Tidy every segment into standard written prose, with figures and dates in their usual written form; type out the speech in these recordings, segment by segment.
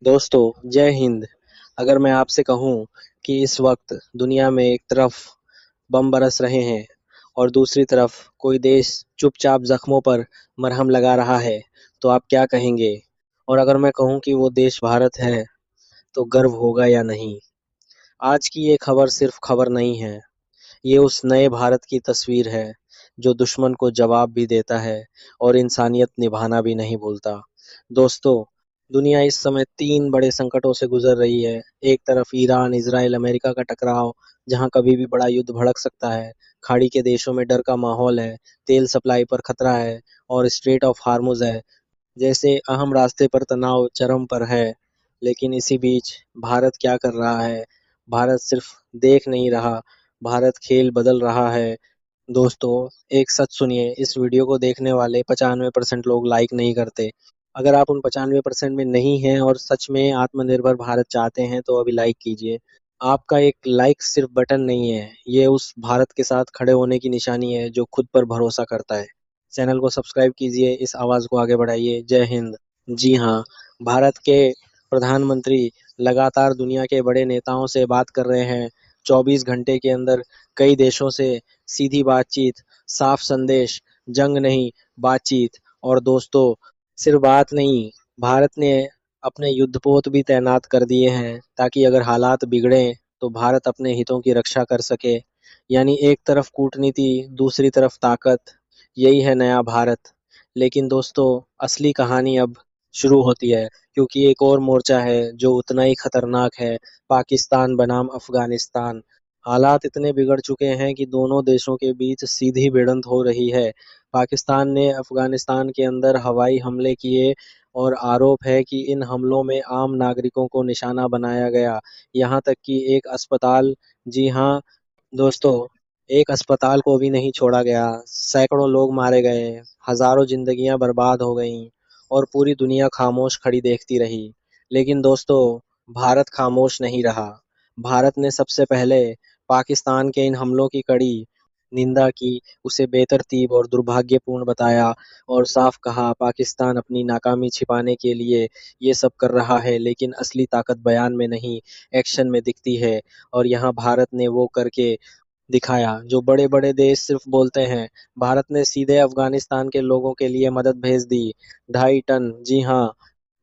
दोस्तों जय हिंद। अगर मैं आपसे कहूं कि इस वक्त दुनिया में एक तरफ बम बरस रहे हैं और दूसरी तरफ कोई देश चुपचाप जख्मों पर मरहम लगा रहा है, तो आप क्या कहेंगे? और अगर मैं कहूं कि वो देश भारत है, तो गर्व होगा या नहीं? आज की ये खबर सिर्फ खबर नहीं है, ये उस नए भारत की तस्वीर है जो दुश्मन को जवाब भी देता है और इंसानियत निभाना भी नहीं भूलता। दोस्तों, दुनिया इस समय तीन बड़े संकटों से गुजर रही है। एक तरफ ईरान, इजराइल, अमेरिका का टकराव, जहां कभी भी बड़ा युद्ध भड़क सकता है। खाड़ी के देशों में डर का माहौल है, तेल सप्लाई पर खतरा है और स्ट्रेट ऑफ हार्मुज है जैसे अहम रास्ते पर तनाव चरम पर है। लेकिन इसी बीच भारत क्या कर रहा है? भारत सिर्फ देख नहीं रहा, भारत खेल बदल रहा है। दोस्तों, एक सच सुनिए, इस वीडियो को देखने वाले 95% लोग लाइक नहीं करते। अगर आप उन 95% में नहीं हैं और सच में आत्मनिर्भर भारत चाहते हैं, तो अभी लाइक कीजिए। आपका एक लाइक सिर्फ बटन नहीं है, ये उस भारत के साथ खड़े होने की निशानी है जो खुद पर भरोसा करता है। चैनल को सब्सक्राइब कीजिए, इस आवाज़ को आगे बढ़ाइए। जय हिंद। जी हाँ, भारत के प्रधानमंत्री लगातार दुनिया के बड़े नेताओं से बात कर रहे हैं। 24 घंटे के अंदर कई देशों से सीधी बातचीत, साफ संदेश, जंग नहीं बातचीत। और दोस्तों, सिर्फ बात नहीं, भारत ने अपने युद्धपोत भी तैनात कर दिए हैं ताकि अगर हालात बिगड़ें तो भारत अपने हितों की रक्षा कर सके। यानी एक तरफ कूटनीति, दूसरी तरफ ताकत, यही है नया भारत। लेकिन दोस्तों, असली कहानी अब शुरू होती है, क्योंकि एक और मोर्चा है जो उतना ही खतरनाक है, पाकिस्तान बनाम अफगानिस्तान। हालात इतने बिगड़ चुके हैं कि दोनों देशों के बीच सीधी भिड़ंत हो रही है। पाकिस्तान ने अफगानिस्तान के अंदर हवाई हमले किए और आरोप है कि इन हमलों में आम नागरिकों को निशाना बनाया गया। यहाँ तक कि एक अस्पताल, जी हाँ दोस्तों, एक अस्पताल को भी नहीं छोड़ा गया। सैकड़ों लोग मारे गए, हजारों जिंदगियां बर्बाद हो गईं और पूरी दुनिया खामोश खड़ी देखती रही। लेकिन दोस्तों, भारत खामोश नहीं रहा। भारत ने सबसे पहले पाकिस्तान के इन हमलों की कड़ी निंदा की, उसे बेतरतीब और दुर्भाग्यपूर्ण बताया और साफ कहा पाकिस्तान अपनी नाकामी छिपाने के लिए ये सब कर रहा है, लेकिन असली ताकत बयान में नहीं, एक्शन में दिखती है। और यहाँ भारत ने वो करके दिखाया जो बड़े-बड़े देश सिर्फ बोलते हैं। भारत ने सीधे अफगानिस्तान के लोगों के लिए मदद भेज दी। 2.5 टन, जी हाँ,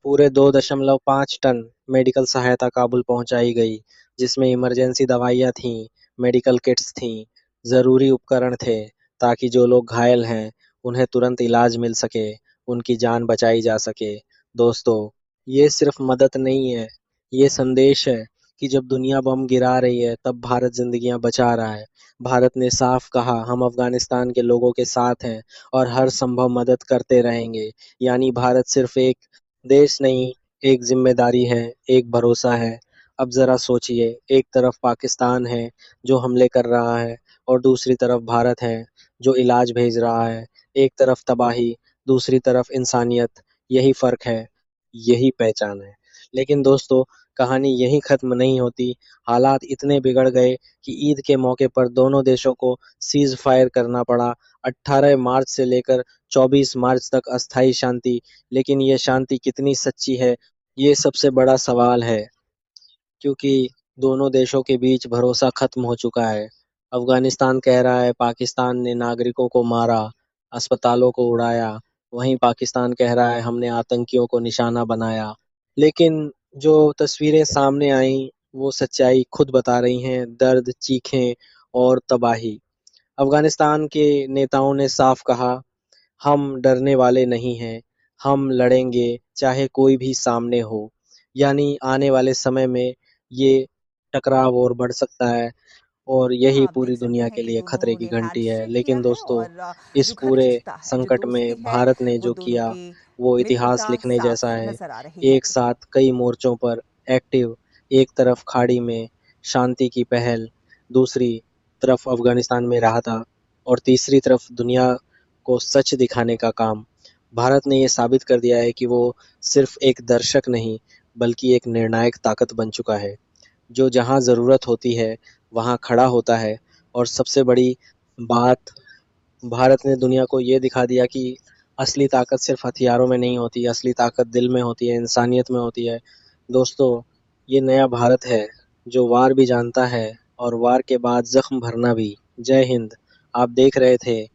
पूरे 2.5 टन मेडिकल सहायता काबुल पहुंचाई गई, जिसमें इमरजेंसी दवाइयाँ थीं, मेडिकल किट्स थीं, ज़रूरी उपकरण थे, ताकि जो लोग घायल हैं, उन्हें तुरंत इलाज मिल सके, उनकी जान बचाई जा सके। दोस्तों, ये सिर्फ मदद नहीं है, ये संदेश है कि जब दुनिया बम गिरा रही है, तब भारत जिंदगियां बचा रहा है। भारत ने साफ कहा, हम अफगानिस्तान के लोगों के साथ हैं और हर संभव मदद करते रहेंगे। यानी भारत सिर्फ एक देश नहीं, एक जिम्मेदारी है, एक भरोसा है। अब जरा सोचिए, एक तरफ पाकिस्तान है जो हमले कर रहा है और दूसरी तरफ भारत है जो इलाज भेज रहा है। एक तरफ तबाही, दूसरी तरफ इंसानियत। यही फर्क है, यही पहचान है। लेकिन दोस्तों, कहानी यहीं खत्म नहीं होती। हालात इतने बिगड़ गए कि ईद के मौके पर दोनों देशों को सीज फायर करना पड़ा। 18 मार्च से लेकर 24 मार्च तक अस्थायी शांति। लेकिन ये शांति कितनी सच्ची है, ये सबसे बड़ा सवाल है, क्योंकि दोनों देशों के बीच भरोसा खत्म हो चुका है। अफगानिस्तान कह रहा है पाकिस्तान ने नागरिकों को मारा, अस्पतालों को उड़ाया। वहीं पाकिस्तान कह रहा है हमने आतंकियों को निशाना बनाया। लेकिन जो तस्वीरें सामने आई, वो सच्चाई खुद बता रही हैं, दर्द, चीखें और तबाही। अफगानिस्तान के नेताओं ने साफ कहा, हम डरने वाले नहीं हैं, हम लड़ेंगे चाहे कोई भी सामने हो। यानी आने वाले समय में ये टकराव और बढ़ सकता है और यही हाँ, आप पूरी देख सकते दुनिया हैं के कि लिए दोनों खतरे की ने घंटी है। हैंडशेक किया लेकिन है दोस्तों, और इस जो पूरे घनिष्ठता है, जो संकट में दोस्ती है, भारत ने वो जो दोनों किया, की वो इतिहास मित्रता लिखने साफ जैसा है। नज़र आ रही है। एक साथ कई मोर्चों पर एक्टिव, एक तरफ खाड़ी में शांति की पहल, दूसरी तरफ अफगानिस्तान में राहत और तीसरी तरफ दुनिया को सच दिखाने का काम। भारत ने ये साबित कर दिया है कि वो सिर्फ एक दर्शक नहीं, बल्कि एक निर्णायक ताकत बन चुका है, जो जहाँ ज़रूरत होती है, वहाँ खड़ा होता है। और सबसे बड़ी बात, भारत ने दुनिया को ये दिखा दिया कि असली ताकत सिर्फ हथियारों में नहीं होती, असली ताकत दिल में होती है, इंसानियत में होती है। दोस्तों, ये नया भारत है जो वार भी जानता है और वार के बाद जख्म भरना भी। जय हिंद। आप देख रहे थे